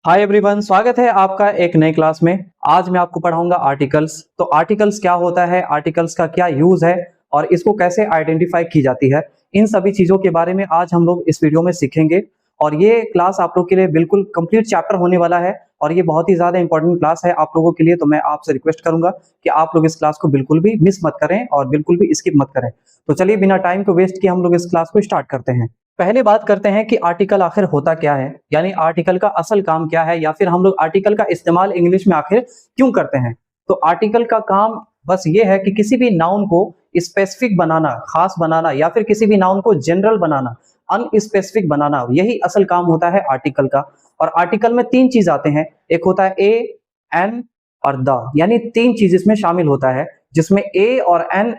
Hi everyone, स्वागत है आपका एक नई क्लास में। आज मैं आपको पढ़ाऊंगा आर्टिकल्स। तो आर्टिकल्स क्या होता है, आर्टिकल्स का क्या यूज है और इसको कैसे आइडेंटिफाई की जाती है, इन सभी चीजों के बारे में आज हम लोग इस वीडियो में सीखेंगे। और ये क्लास आप लोग के लिए बिल्कुल कंप्लीट चैप्टर होने वाला है और ये बहुत ही ज्यादा इंपॉर्टेंट क्लास है आप लोगों के लिए। तो मैं आपसे रिक्वेस्ट करूंगा कि आप लोग इस क्लास को बिल्कुल भी मिस मत करें और बिल्कुल भी स्किप मत करें। तो चलिए बिना टाइम को वेस्ट किए हम लोग इस क्लास को स्टार्ट करते हैं। पहले बात करते हैं कि आर्टिकल आखिर होता क्या है, यानी आर्टिकल का असल काम क्या है, या फिर हम लोग आर्टिकल का इस्तेमाल इंग्लिश में आखिर क्यों करते हैं। तो आर्टिकल का काम बस ये है कि किसी भी नाउन को स्पेसिफिक बनाना, खास बनाना, या फिर किसी भी नाउन को जनरल बनाना, अनस्पेसिफिक बनाना, यही असल काम होता है आर्टिकल का। और आर्टिकल में तीन चीज आते हैं, एक होता है ए, एन और द, यानी तीन चीज इसमें शामिल होता है, जिसमें ए और एन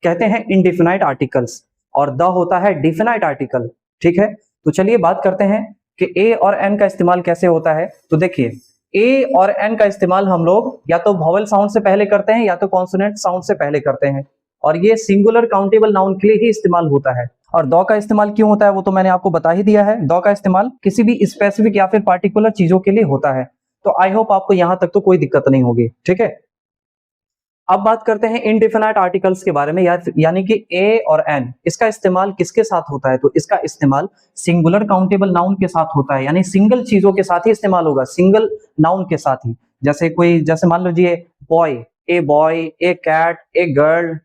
कहते हैं इंडिफिनाइट आर्टिकल्स और द होता है डिफिनाइट आर्टिकल। ठीक है, तो चलिए बात करते हैं कि ए और एन का इस्तेमाल कैसे होता है। तो देखिए, ए और एन का इस्तेमाल हम लोग या तो वॉवेल साउंड से पहले करते हैं या तो कॉन्सोनेंट साउंड से पहले करते हैं, और ये सिंगुलर काउंटेबल नाउन के लिए ही इस्तेमाल होता है। और दो का इस्तेमाल क्यों होता है वो तो मैंने आपको बता ही दिया है। दो का इस्तेमाल किसी भी स्पेसिफिक या फिर पार्टिकुलर चीजों के लिए होता है। तो आई होप आपको यहां तक तो कोई दिक्कत नहीं होगी। ठीक है, अब बात करते हैं इनडिफिनाइट आर्टिकल्स के बारे में, यानी कि ए और एन, इसका इस्तेमाल किसके साथ होता है। तो इसका इस्तेमाल सिंगुलर काउंटेबल नाउन के साथ होता है, यानी सिंगल चीजों के साथ ही इस्तेमाल होगा, सिंगल नाउन के साथ ही। जैसे मान लीजिए boy, a cat, a girl,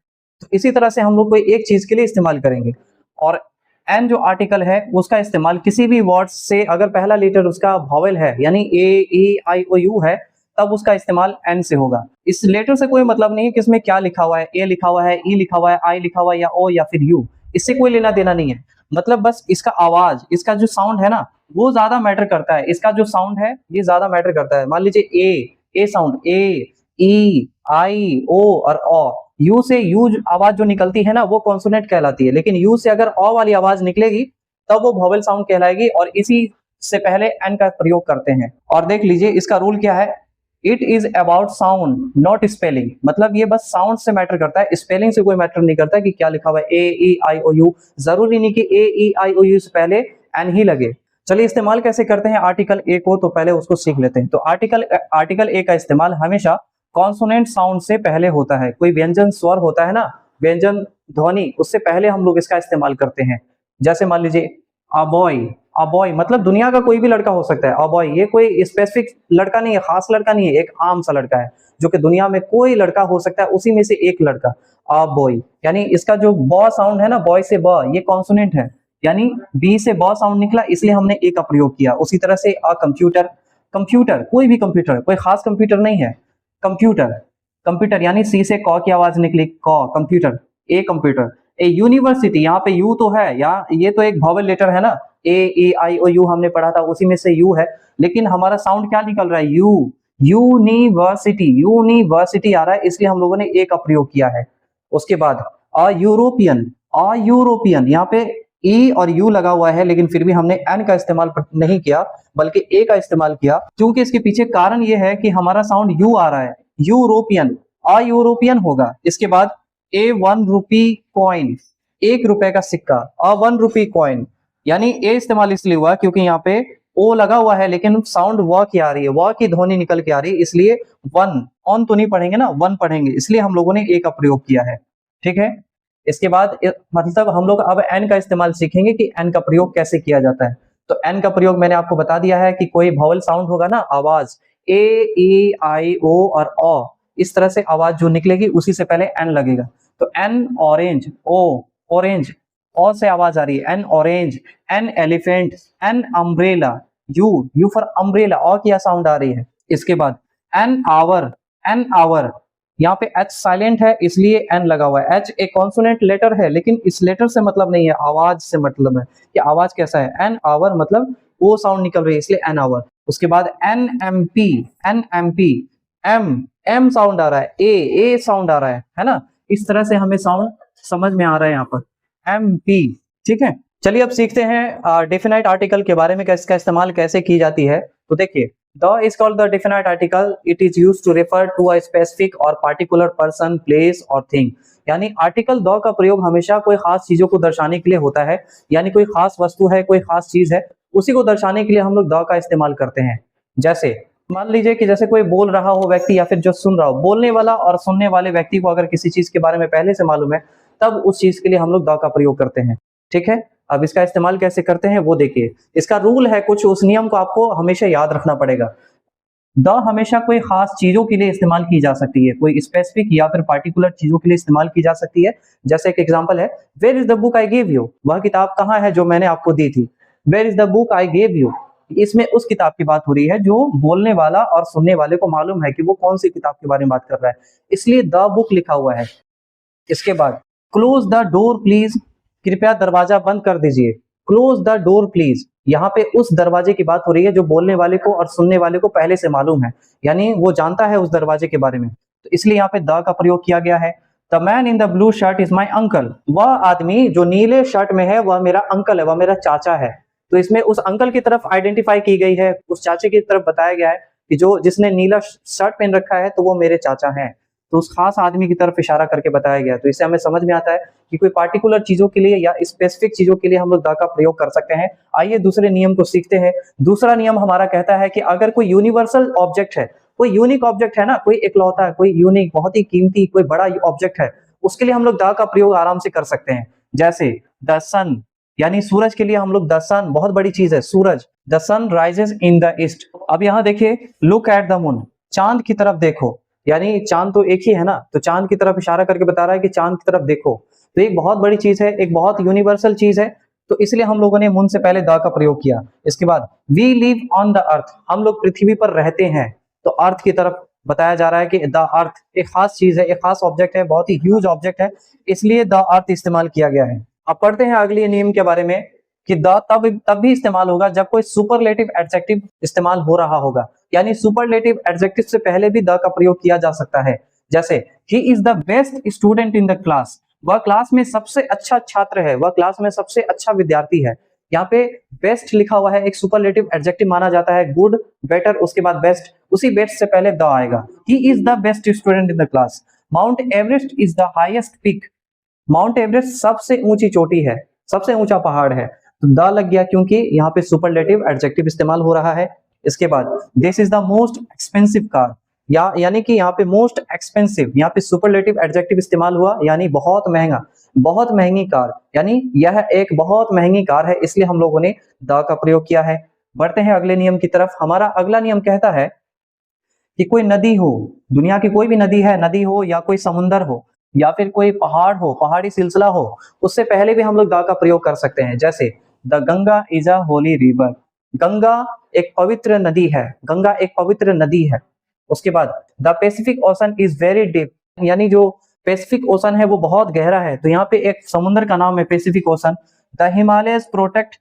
तो इसी तरह से हम लोग कोई एक चीज के लिए इस्तेमाल करेंगे। और एन जो आर्टिकल है उसका इस्तेमाल किसी भी वर्ड से अगर पहला लेटर उसका वॉवेल है, यानी ए, ई, आई, ओ, यू है, तब उसका इस्तेमाल एन से होगा। इस लेटर से कोई मतलब नहीं है कि इसमें क्या लिखा हुआ है, ए लिखा हुआ है, ई लिखा हुआ है, आई लिखा हुआ है, या ओ या फिर यू, इससे कोई लेना देना नहीं है। मतलब बस इसका आवाज, इसका जो साउंड है ना, वो ज्यादा मैटर करता है। इसका जो साउंड है ये ज्यादा मैटर करता है। मान लीजिए ए साउंड, ए, ई, आई, ओ और ओ, यू से यू आवाज जो निकलती है ना वो कॉन्सोनेंट कहलाती है, लेकिन यू से अगर ओ वाली आवाज निकलेगी तब वो वोवेल साउंड कहलाएगी, और इसी से पहले एन का प्रयोग करते हैं। और देख लीजिए इसका रूल क्या है, it is about sound not spelling, मतलब ये बस साउंड से मैटर करता है, स्पेलिंग से कोई मैटर नहीं करता कि क्या लिखा हुआ है, ए, ई, आई, ओ, यू। जरूरी नहीं कि ए, ई, आई, ओ, यू से पहले एन ही लगे। चलिए इस्तेमाल कैसे करते हैं आर्टिकल ए को, तो पहले उसको सीख लेते हैं। तो आर्टिकल ए का इस्तेमाल हमेशा कॉन्सोनेंट साउंड से पहले होता है। कोई व्यंजन स्वर होता है ना, व्यंजन ध्वनि, उससे पहले हम लोग इसका इस्तेमाल करते हैं। जैसे मान लीजिए अ बॉय मतलब दुनिया का कोई भी लड़का हो सकता है। अ बॉय ये कोई स्पेसिफिक लड़का नहीं है, खास लड़का नहीं है, एक आम सा लड़का है जो कि दुनिया में कोई लड़का हो सकता है, उसी में से एक लड़का। अ बॉय, यानी इसका जो ब साउंड है ना, बॉय से ब, ये कॉन्सोनेंट है, यानी बी से ब साउंड निकला, इसलिए हमने ए का प्रयोग किया। उसी तरह से अ कंप्यूटर कोई भी कंप्यूटर, कोई खास कंप्यूटर नहीं है, कंप्यूटर यानी सी से क की आवाज निकली, क computer, a computer. A university, यहाँ पे यू तो है, या ये तो एक वोवेल लेटर है ना, ए, ई, आई, ओ, यू हमने पढ़ा था, उसी में से यू है, लेकिन हमारा साउंड क्या निकल रहा है, यू। यूनिवर्सिटी आ रहा है, इसलिए हम लोगों ने ए का प्रयोग किया है। उसके बाद अ यूरोपियन, यहाँ पे ई और यू लगा हुआ है, लेकिन फिर भी हमने एन का इस्तेमाल नहीं किया बल्कि ए का इस्तेमाल किया, क्योंकि इसके पीछे कारण ये है कि हमारा साउंड यू आ रहा है, यूरोपियन, अ यूरोपियन होगा। इसके बाद ए 1 रुपी कॉइन, 1 रुपए का सिक्का, अ 1 रुपी कॉइन, यानी ए इस्तेमाल इसलिए हुआ क्योंकि यहाँ पे ओ लगा हुआ है, लेकिन साउंड व की आ रही है, व की ध्वनि निकल के आ रही है, इसलिए वन, ऑन तो नहीं पढ़ेंगे ना, वन पढ़ेंगे, इसलिए हम लोगों ने ए का प्रयोग किया है। ठीक है, इसके बाद मतलब हम लोग अब एन का इस्तेमाल सीखेंगे कि एन का प्रयोग कैसे किया जाता है। तो एन का प्रयोग मैंने आपको बता दिया है कि कोई वोवेल साउंड होगा ना, आवाज ए, ई, आई, ओ और ओ, इस तरह से आवाज जो निकलेगी उसी से पहले एन लगेगा। तो an orange, O orange, O से आवाज आ रही है, an orange, an elephant, an umbrella, U for umbrella, O की साउंड आ रही है। इसके बाद एन आवर, यहाँ पे एच साइलेंट है इसलिए एन लगा हुआ है। एच एक कॉन्सोनेंट लेटर है, लेकिन इस लेटर से मतलब नहीं है, आवाज से मतलब है कि आवाज कैसा है। एन आवर मतलब वो साउंड निकल रही है, इसलिए एन आवर। उसके बाद N M P, M sound आ रहा है, ए साउंड आ रहा है ना, इस तरह से हमें साउंड समझ में आ रहा है यहाँ पर, एम पी। ठीक है, चलिए अब सीखते हैं डेफिनाइट आर्टिकल के बारे में, इसका इस्तेमाल कैसे की जाती है। तो देखिए, The is called the definite article. It is used to refer to a specific or particular person, place or thing. यानी आर्टिकल द का प्रयोग हमेशा कोई खास चीजों को दर्शाने के लिए होता है, यानी कोई खास वस्तु है, कोई खास चीज है, उसी को दर्शाने के लिए हम लोग द का इस्तेमाल करते हैं। जैसे मान लीजिए कि जैसे कोई बोल रहा हो व्यक्ति या फिर जो सुन रहा हो, बोलने वाला और सुनने वाले व्यक्ति को अगर किसी चीज के बारे में पहले से मालूम है, तब उस चीज के लिए हम लोग द का प्रयोग करते हैं। ठीक है, अब इसका इस्तेमाल कैसे करते हैं वो देखिए। इसका रूल है कुछ, उस नियम को आपको हमेशा याद रखना पड़ेगा। द हमेशा कोई खास चीजों के लिए इस्तेमाल की जा सकती है, कोई स्पेसिफिक या फिर पार्टिकुलर चीजों के लिए इस्तेमाल की जा सकती है। जैसे एक एग्जांपल है, where is the book I gave you, वह किताब कहाँ है जो मैंने आपको दी थी। Where is the book I gave you, इसमें उस किताब की बात हो रही है जो बोलने वाला और सुनने वाले को मालूम है कि वो कौन सी किताब के बारे में बात कर रहा है, इसलिए द बुक लिखा हुआ है। इसके बाद क्लोज द डोर प्लीज, कृपया दरवाजा बंद कर दीजिए। क्लोज द डोर प्लीज, यहाँ पे उस दरवाजे की बात हो रही है जो बोलने वाले को और सुनने वाले को पहले से मालूम है, यानी वो जानता है उस दरवाजे के बारे में, तो इसलिए यहाँ पे द का प्रयोग किया गया है। The man in the blue shirt is my uncle, वह आदमी जो नीले शर्ट में है वह मेरा अंकल है, वह मेरा चाचा है। तो इसमें उस अंकल की तरफ आइडेंटिफाई की गई है, उस चाचे की तरफ बताया गया है कि जो जिसने नीला शर्ट पहन रखा है तो वो मेरे चाचा हैं, तो उस खास आदमी की तरफ इशारा करके बताया गया है। तो इससे हमें समझ में आता है कि कोई पार्टिकुलर चीजों के लिए या स्पेसिफिक चीजों के लिए हम लोग द का प्रयोग कर सकते हैं। आइए दूसरे नियम को सीखते हैं। दूसरा नियम हमारा कहता है कि अगर कोई यूनिवर्सल ऑब्जेक्ट है, कोई यूनिक ऑब्जेक्ट है ना, कोई इकलौता है, कोई यूनिक बहुत ही कीमती कोई बड़ा ऑब्जेक्ट है, उसके लिए हम लोग द का प्रयोग आराम से कर सकते हैं। जैसे द सन, यानी सूरज के लिए हम लोग द सन, बहुत बड़ी चीज है सूरज, the sun rises in the east. अब यहाँ देखिए, लुक एट द मून, चांद की तरफ देखो, यानी चांद तो एक ही है ना, तो चांद की तरफ इशारा करके बता रहा है कि चांद की तरफ देखो। तो एक बहुत बड़ी चीज है, एक बहुत यूनिवर्सल चीज है, तो इसलिए हम लोगों ने मून से पहले द का प्रयोग किया। इसके बाद we live on the earth, हम लोग पृथ्वी पर रहते हैं, तो अर्थ की तरफ बताया जा रहा है कि द अर्थ एक खास चीज है, एक खास ऑब्जेक्ट है, बहुत ही ह्यूज ऑब्जेक्ट है, इसलिए द अर्थ इस्तेमाल किया गया है। अब पढ़ते हैं अगले नियम के बारे में कि द तब भी इस्तेमाल होगा जब कोई सुपरलेटिव एडजेक्टिव इस्तेमाल हो रहा होगा, यानी सुपरलेटिव एडजेक्टिव से पहले भी द का प्रयोग किया जा सकता है। जैसे he is the best student in the class, वह क्लास में सबसे अच्छा छात्र है, वह क्लास में सबसे अच्छा विद्यार्थी है। यहाँ पे बेस्ट लिखा हुआ है, एक सुपरलेटिव एडजेक्टिव माना जाता है, गुड, बेटर, उसके बाद बेस्ट, उसी बेस्ट से पहले द आएगा। He is the best student in the class. Mount Everest is the highest peak, mount Everest सबसे ऊंची चोटी है, सबसे ऊंचा पहाड़ है, तो द लग गया क्योंकि यहाँ पे सुपरलेटिव एडजेक्टिव इस्तेमाल हो रहा है। इसके बाद this is the most expensive car, यानी कि यहाँ पे मोस्ट एक्सपेंसिव, यहाँ पे सुपरलेटिव एडजेक्टिव इस्तेमाल हुआ, यानी बहुत महंगा, बहुत महंगी कार, यानी यह एक बहुत महंगी कार है, इसलिए हम लोगों ने द का प्रयोग किया है। बढ़ते हैं अगले नियम की तरफ। हमारा अगला नियम कहता है कि कोई नदी हो, दुनिया की कोई भी नदी है, नदी हो या कोई समुंदर हो या फिर कोई पहाड़ हो, पहाड़ी सिलसिला हो, उससे पहले भी हम लोग द का प्रयोग कर सकते हैं। जैसे the Ganga is a Holi river, Ganga एक पवित्र नदी है, गंगा एक पवित्र नदी है। उसके बाद the Pacific ocean is very deep, यानी जो पैसिफिक ओशन है वो बहुत गहरा है, तो यहाँ पे एक समुद्र का नाम है Pacific ocean. The Himalayas protect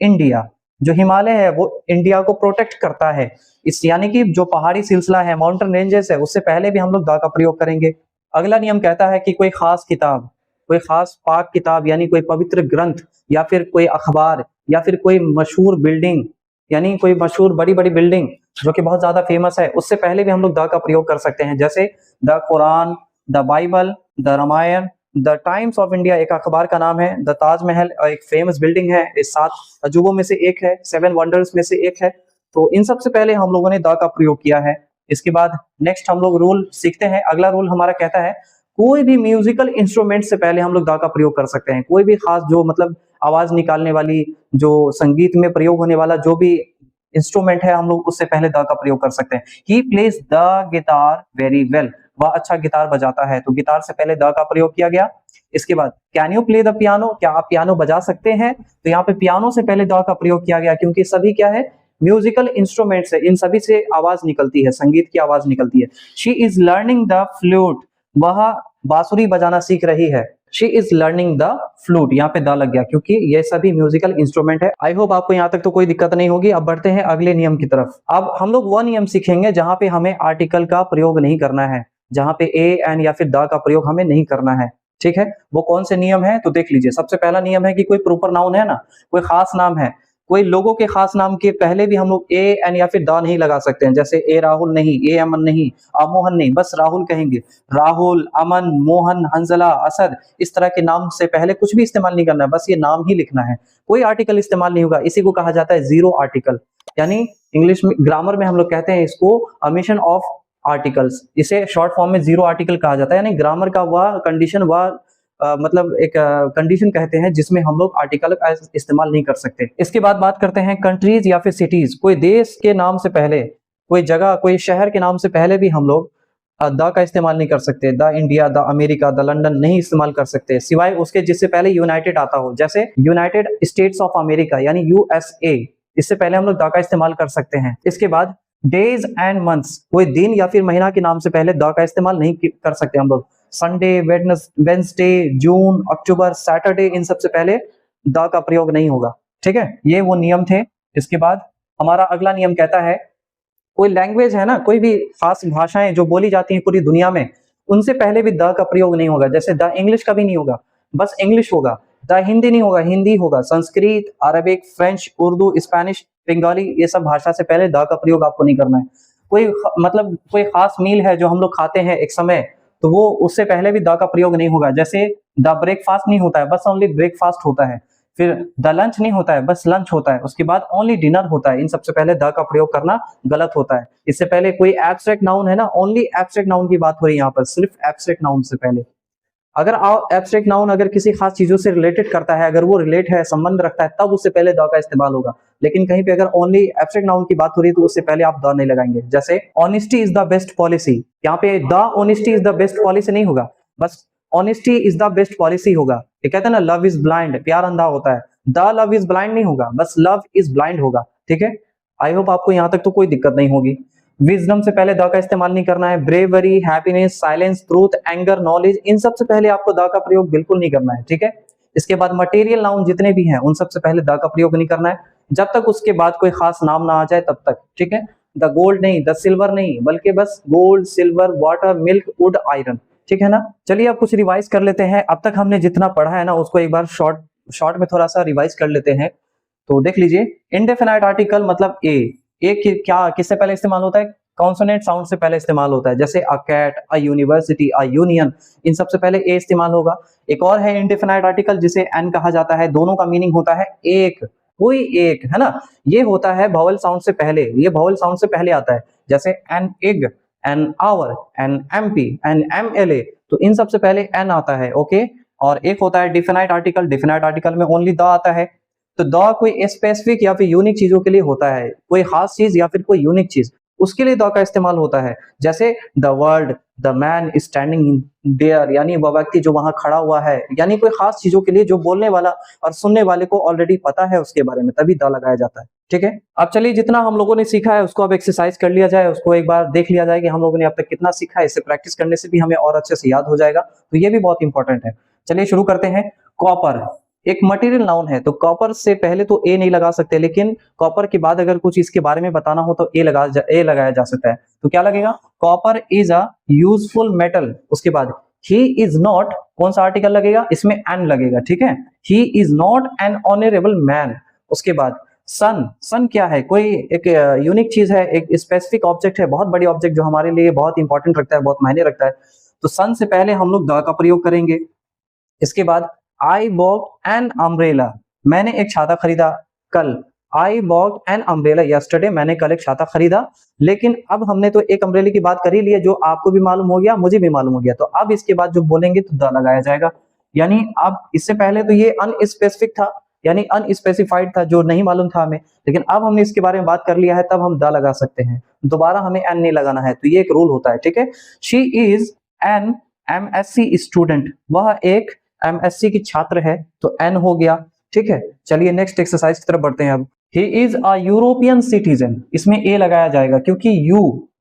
India, जो हिमालय है वो इंडिया को प्रोटेक्ट करता है, इस यानी कि जो पहाड़ी सिलसिला है, माउंटेन रेंजेस है, उससे पहले भी हम लोग द का प्रयोग करेंगे। अगला नियम कहता है कि कोई खास किताब, कोई खास पाक किताब, यानी कोई पवित्र ग्रंथ या फिर कोई अखबार या फिर कोई मशहूर बिल्डिंग, यानी कोई मशहूर बड़ी बड़ी बिल्डिंग जो कि बहुत ज्यादा फेमस है, उससे पहले भी हम लोग द का प्रयोग कर सकते हैं। जैसे the Quran, the Bible, the Ramayan, the Times of India एक अखबार का नाम है, द ताजमहल एक फेमस बिल्डिंग है, इस 7 अजूबों में से एक है, 7 वंडर्स में से एक है, तो इन सबसे पहले हम लोगों ने द का प्रयोग किया है। इसके बाद नेक्स्ट हम लोग रूल सीखते हैं। अगला रूल हमारा कहता है कोई भी म्यूजिकल इंस्ट्रूमेंट से पहले हम लोग द का प्रयोग कर सकते हैं, कोई भी खास जो मतलब आवाज निकालने वाली, जो संगीत में प्रयोग होने वाला जो भी इंस्ट्रूमेंट है, हम लोग उससे पहले द का प्रयोग कर सकते हैं। He plays the guitar very well, वह अच्छा गिटार बजाता है, तो गिटार से पहले द का प्रयोग किया गया। इसके बाद can you play the piano, क्या आप पियानो बजा सकते हैं, तो यहाँ पे पियानो से पहले द का प्रयोग किया गया क्योंकि सभी क्या है, म्यूजिकल इंस्ट्रूमेंट्स है, इन सभी से आवाज निकलती है, संगीत की आवाज निकलती है। She is learning the flute, वह बांसुरी बजाना सीख रही है। She is learning the flute, यहाँ पे द लग गया क्योंकि ये सभी म्यूजिकल इंस्ट्रूमेंट है। आई होप आपको यहाँ तक तो कोई दिक्कत नहीं होगी। अब बढ़ते हैं अगले नियम की तरफ। अब हम लोग वह नियम सीखेंगे जहां पे हमें आर्टिकल का प्रयोग नहीं करना है, जहां पे ए एन या फिर द का प्रयोग हमें नहीं करना है। ठीक है, वो कौन से नियम है तो देख लीजिए। सबसे पहला नियम है कि कोई प्रॉपर नाउन है ना, कोई खास नाम है, कोई लोगों के खास नाम के पहले भी हम लोग ए एन या फिर द नहीं लगा सकते हैं। जैसे ए राहुल नहीं, ए अमन नहीं, मोहन नहीं, बस राहुल कहेंगे। राहुल, अमन, मोहन, हंजला, असद, इस तरह के नाम से पहले कुछ भी इस्तेमाल नहीं करना है, बस ये नाम ही लिखना है, कोई आर्टिकल इस्तेमाल नहीं होगा। इसी को कहा जाता है जीरो आर्टिकल, यानी इंग्लिश में ग्रामर में हम लोग कहते हैं इसको omission ऑफ आर्टिकल्स, इसे शॉर्ट फॉर्म में जीरो आर्टिकल कहा जाता है, यानी ग्रामर का वह कंडीशन, वह मतलब एक कंडीशन कहते हैं जिसमें हम लोग आर्टिकल का इस्तेमाल नहीं कर सकते। इसके बाद बात करते हैं कंट्रीज या फिर सिटीज। कोई देश के नाम से पहले, कोई जगह, कोई शहर के नाम से पहले भी हम लोग द का इस्तेमाल नहीं कर सकते। The India, the America, the London नहीं इस्तेमाल कर सकते, सिवाय उसके जिससे पहले यूनाइटेड आता हो, जैसे यूनाइटेड स्टेट्स ऑफ अमेरिका यानी यूएसए, इससे पहले हम लोग द का इस्तेमाल कर सकते हैं। इसके बाद डेज एंड मंथ्स, कोई दिन या फिर महीना के नाम से पहले द का इस्तेमाल नहीं कर सकते हम लोग। संडे, वेडनेसडे, जून, अक्टूबर, सैटरडे, इन सबसे पहले द का प्रयोग नहीं होगा। ठीक है, ये वो नियम थे। इसके बाद हमारा अगला नियम कहता है, कोई लैंग्वेज है ना, कोई भी खास भाषाएं जो बोली जाती हैं पूरी दुनिया में, उनसे पहले भी द का प्रयोग नहीं होगा। जैसे द इंग्लिश कभी नहीं होगा, बस इंग्लिश होगा। द हिंदी नहीं होगा, हिंदी होगा। Sanskrit, Arabic, French, Urdu, Spanish, Bengali, ये सब भाषा से पहले द का प्रयोग आपको नहीं करना है। कोई मतलब कोई खास मील है जो हम लोग खाते हैं एक समय, तो वो उससे पहले भी द का प्रयोग नहीं होगा। जैसे द ब्रेकफास्ट नहीं होता है, बस ओनली ब्रेकफास्ट होता है। फिर द लंच नहीं होता है, बस लंच होता है। उसके बाद ओनली डिनर होता है। इन सबसे पहले द का प्रयोग करना गलत होता है। इससे पहले कोई एब्स्ट्रैक्ट नाउन है ना, ओनली एब्स्ट्रैक्ट नाउन की बात हो रही है यहाँ पर, सिर्फ एब्स्ट्रैक्ट नाउन से पहले। अगर एब्स्ट्रैक्ट नाउन अगर किसी खास चीजों से रिलेटेड करता है, अगर वो रिलेट है, संबंध रखता है, तब उससे पहले द का इस्तेमाल होगा। लेकिन कहीं पे अगर ओनली एब्स्ट्रैक्ट नाउन की बात हो रही है तो उससे पहले आप द नहीं लगाएंगे। जैसे honesty is the best policy, यहाँ पे the honesty is the best policy नहीं होगा, बस honesty is the best policy होगा। ये कहते हैं ना, लव इज ब्लाइंड, प्यार अंधा होता है। द लव इज ब्लाइंड नहीं होगा, बस लव इज ब्लाइंड होगा। ठीक है, आई होप आपको यहाँ तक तो कोई दिक्कत नहीं होगी। विजडम से पहले द का इस्तेमाल नहीं करना है। Bravery, happiness, silence, truth, anger, knowledge, इन सब से पहले आपको द का प्रयोग बिल्कुल नहीं करना है। ठीक है, इसके बाद मटेरियल नाउन जितने भी हैं उन सबसे पहले द का प्रयोग नहीं करना है, जब तक उसके बाद कोई खास नाम ना आ जाए तब तक। ठीक है, द गोल्ड नहीं, द सिल्वर नहीं, बल्कि बस gold, silver, water, milk, would, iron. ठीक है ना, चलिए अब कुछ रिवाइज कर लेते हैं। अब तक हमने जितना पढ़ा है ना उसको एक बार शॉर्ट में थोड़ा सा रिवाइज कर लेते हैं। तो देख लीजिए, इनडेफिनाइट आर्टिकल मतलब ए क्या किससे पहले इस्तेमाल होता है? कॉन्सोनेंट साउंड से पहले इस्तेमाल होता है। जैसे a cat, a university, a union, इन सबसे पहले ए इस्तेमाल होगा। एक और है इनडेफिनाइट आर्टिकल जिसे एन कहा जाता है, दोनों का मीनिंग होता है एक, कोई एक, है ना। ये होता है वॉवेल साउंड से पहले, ये वॉवेल साउंड से पहले आता है। जैसे an egg, an hour, an MP, an MLA, तो इन सबसे पहले एन आता है। ओके, और एक होता है डिफिनाइट आर्टिकल, डिफिनाइट आर्टिकल में ओनली द आता है। तो द कोई स्पेसिफिक या फिर यूनिक चीजों के लिए होता है, कोई खास चीज या फिर कोई यूनिक चीज, उसके लिए द का इस्तेमाल होता है। जैसे the world, the man standing in their, यानी वह व्यक्ति जो वहां खड़ा हुआ है, यानी कोई खास चीजों के लिए जो बोलने वाला और सुनने वाले को ऑलरेडी पता है उसके बारे में, तभी द लगाया जाता है। ठीक है, अब चलिए जितना हम लोगों ने सीखा है उसको अब एक्सरसाइज कर लिया जाए, उसको एक बार देख लिया जाए कि हम लोगों ने अब तक कितना सीखा है। इससे प्रैक्टिस करने से भी हमें और अच्छे से याद हो जाएगा, तो ये भी बहुत इंपॉर्टेंट है। चलिए शुरू करते हैं। कॉपर एक मटेरियल नाउन है, तो कॉपर से पहले तो ए नहीं लगा सकते, लेकिन कॉपर के बाद अगर कुछ इसके बारे में बताना हो तो ए लगाया जा सकता है। तो क्या लगेगा? Copper is a useful metal. उसके बाद ही इज नॉट, कौन सा आर्टिकल लगेगा? इसमें एन लगेगा। ठीक है, he is not an honourable man. उसके बाद सन, सन क्या है? कोई एक यूनिक चीज है, एक स्पेसिफिक ऑब्जेक्ट है, बहुत बड़ी ऑब्जेक्ट जो हमारे लिए बहुत इंपॉर्टेंट रखता है, बहुत मायने रखता है। तो सन से पहले हम लोग द का प्रयोग करेंगे। इसके बाद आई बॉट एन अम्ब्रेला, मैंने एक छाता खरीदा कल। I bought an umbrella yesterday, मैंने कल एक छाता खरीदा। लेकिन अब हमने तो एक अम्ब्रेला की बात कर ही ली है, जो आपको भी मालूम हो गया, मुझे भी मालूम हो गया। तो अब इसके बाद जो बोलेंगे तो द लगाया जाएगा। यानी अब इससे पहले तो ये अनस्पेसिफिक था, यानी अनस्पेसिफाइड था, जो नहीं मालूम था हमें। लेकिन अब हमने इसके बारे में बात कर लिया है, तब हम द लगा सकते हैं, दोबारा हमें एन नहीं लगाना है। तो ये एक रूल होता है। ठीक है, she is an MSc student, वह एक एमएससी की छात्र है, तो एन हो गया। ठीक है, चलिए नेक्स्ट एक्सरसाइज की तरफ बढ़ते हैं। अब he is a European citizen, इसमें ए लगाया जाएगा क्योंकि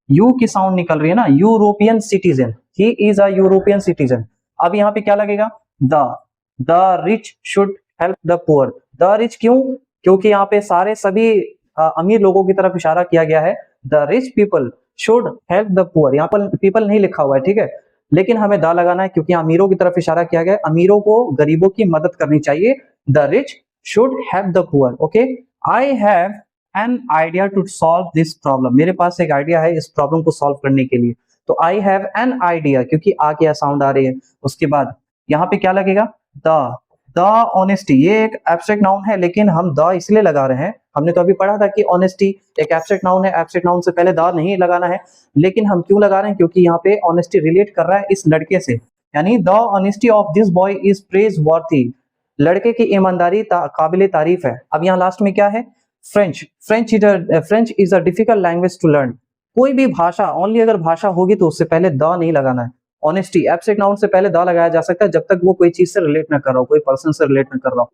यू की साउंड निकल रही है ना, European citizen, he is a European citizen. अब यहाँ पे क्या लगेगा? The rich should help the poor. The rich क्यों? क्योंकि यहाँ पे सारे सभी अमीर लोगों की तरफ इशारा किया गया है। The rich people should help the poor, यहाँ पर पीपल नहीं लिखा हुआ है। ठीक है, लेकिन हमें द लगाना है क्योंकि अमीरों की तरफ इशारा किया गया है, अमीरों को गरीबों की मदद करनी चाहिए। The rich should help the poor. Okay, I have an idea to solve this problem, मेरे पास एक आइडिया है इस प्रॉब्लम को सॉल्व करने के लिए। तो आई हैव एन आइडिया, क्योंकि आ क्या साउंड आ रही है। उसके बाद यहाँ पे क्या लगेगा? द द ऑनेस्टी, ये एक एब्स्ट्रैक्ट नाउन है, लेकिन हम द इसलिए लगा रहे हैं, हमने तो अभी पढ़ा था कि ऑनेस्टी एक एब्स्ट्रैक्ट नाउन है, एब्स्ट्रैक्ट नाउन से पहले द नहीं लगाना है, लेकिन हम क्यों लगा रहे हैं, क्योंकि यहाँ पे ऑनेस्टी रिलेट कर रहा है इस लड़के से, यानी the honesty of this boy is praise worthy, लड़के की ईमानदारी काबिले तारीफ है। अब यहाँ लास्ट में क्या है, French, French is a difficult language to learn, कोई भी भाषा, ओनली अगर भाषा होगी तो उससे पहले द नहीं लगाना है, ऑनेस्टी एब्स्ट्रैक्ट नाउन से पहले द लगाया जा सकता है जब तक वो कोई चीज से रिलेट ना कर रहा हो, कोई पर्सन से रिलेट ना कर रहा हो।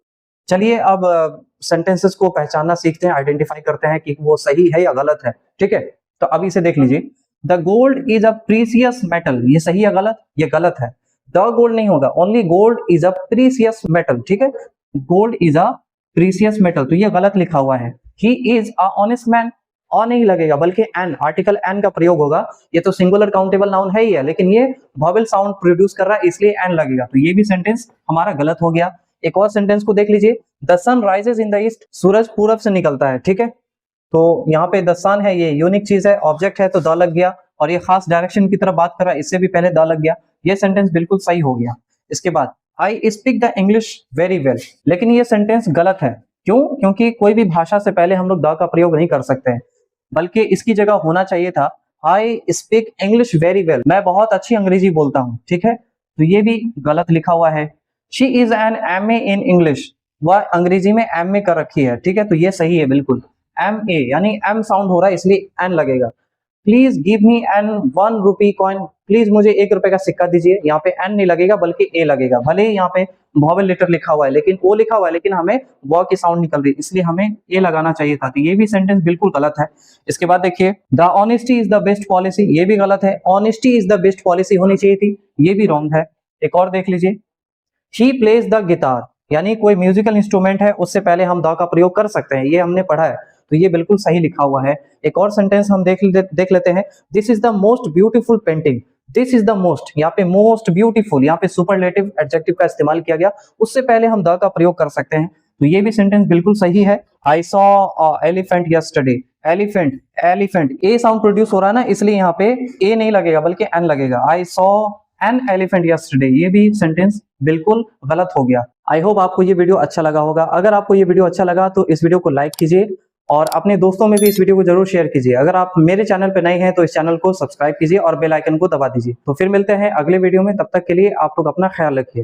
चलिए अब सेंटेंसेस को पहचानना सीखते हैं, आइडेंटिफाई करते हैं कि वो सही है या गलत है, ठीक है। तो अब इसे देख लीजिए, the gold is a precious metal, ये सही है गलत, ये गलत है, द गोल्ड नहीं होगा, only gold is a precious metal, ठीक है, gold is a precious metal, तो ये गलत लिखा हुआ है। He is a honest man, और नहीं लगेगा बल्कि एन, आर्टिकल एन का प्रयोग होगा, ये तो सिंगुलर काउंटेबल नाउन है ही है, लेकिन ये वॉवेल साउंड प्रोड्यूस कर रहा है इसलिए एन लगेगा, तो ये भी सेंटेंस हमारा गलत हो गया। एक और सेंटेंस को देख लीजिए, the sun rises in the east, सूरज पूरब से निकलता है, ठीक है, तो यहाँ पे द सन है, ये यूनिक चीज है, ऑब्जेक्ट है तो द लग गया, और ये खास डायरेक्शन की तरफ बात कर रहा है, इससे भी पहले द लग गया, ये सेंटेंस बिल्कुल सही हो गया। इसके बाद I speak the English very well, लेकिन ये सेंटेंस गलत है, क्यों, क्योंकि कोई भी भाषा से पहले हम लोग द का प्रयोग नहीं कर सकते हैं, बल्कि इसकी जगह होना चाहिए था I speak English very well, मैं बहुत अच्छी अंग्रेजी बोलता हूँ, ठीक है, तो ये भी गलत लिखा हुआ है। She is an MA in English, वह अंग्रेजी में एमए कर रखी है, ठीक है, तो ये सही है बिल्कुल, एम ए यानी एम साउंड हो रहा है इसलिए एन लगेगा। Please give me an 1 rupee coin, please मुझे 1 रुपए का सिक्का दीजिए, यहाँ पे एन नहीं लगेगा बल्कि ए लगेगा, भले ही यहाँ पे वॉवेल लेटर लिखा हुआ है लेकिन ओ लिखा हुआ है, लेकिन हमें व की साउंड निकल रही है इसलिए हमें ए लगाना चाहिए था, तो ये भी सेंटेंस बिल्कुल गलत है। इसके बाद देखिए, the honesty is the best policy, ये भी गलत है, honesty is the best policy होनी चाहिए थी, ये भी रॉन्ग है। एक और देख लीजिए, शी प्लेज द गिटार, यानी कोई म्यूजिकल इंस्ट्रूमेंट है उससे पहले हम द का प्रयोग कर सकते हैं, ये हमने पढ़ा है, तो ये बिल्कुल सही लिखा हुआ है। एक और सेंटेंस हम देख लेते हैं, this is the most beautiful painting, this is the most, यहाँ पे मोस्ट ब्यूटीफुल, यहाँ पे सुपरलेटिव एडजेक्टिव का इस्तेमाल किया गया, उससे पहले हम द का प्रयोग कर सकते हैं, तो ये भी सेंटेंस बिल्कुल सही है। I saw elephant yesterday, elephant, elephant A sound produce हो रहा है ना, इसलिए यहाँ पे ए नहीं लगेगा बल्कि एन लगेगा, I saw an elephant yesterday, ये भी सेंटेंस बिल्कुल गलत हो गया। आई होप आपको ये वीडियो अच्छा लगा होगा, अगर आपको ये वीडियो अच्छा लगा तो इस वीडियो को लाइक कीजिए और अपने दोस्तों में भी इस वीडियो को जरूर शेयर कीजिए। अगर आप मेरे चैनल पर नए हैं तो इस चैनल को सब्सक्राइब कीजिए और बेल आइकन को दबा दीजिए। तो फिर मिलते हैं अगले वीडियो में, तब तक के लिए आप लोग अपना ख्याल रखिए।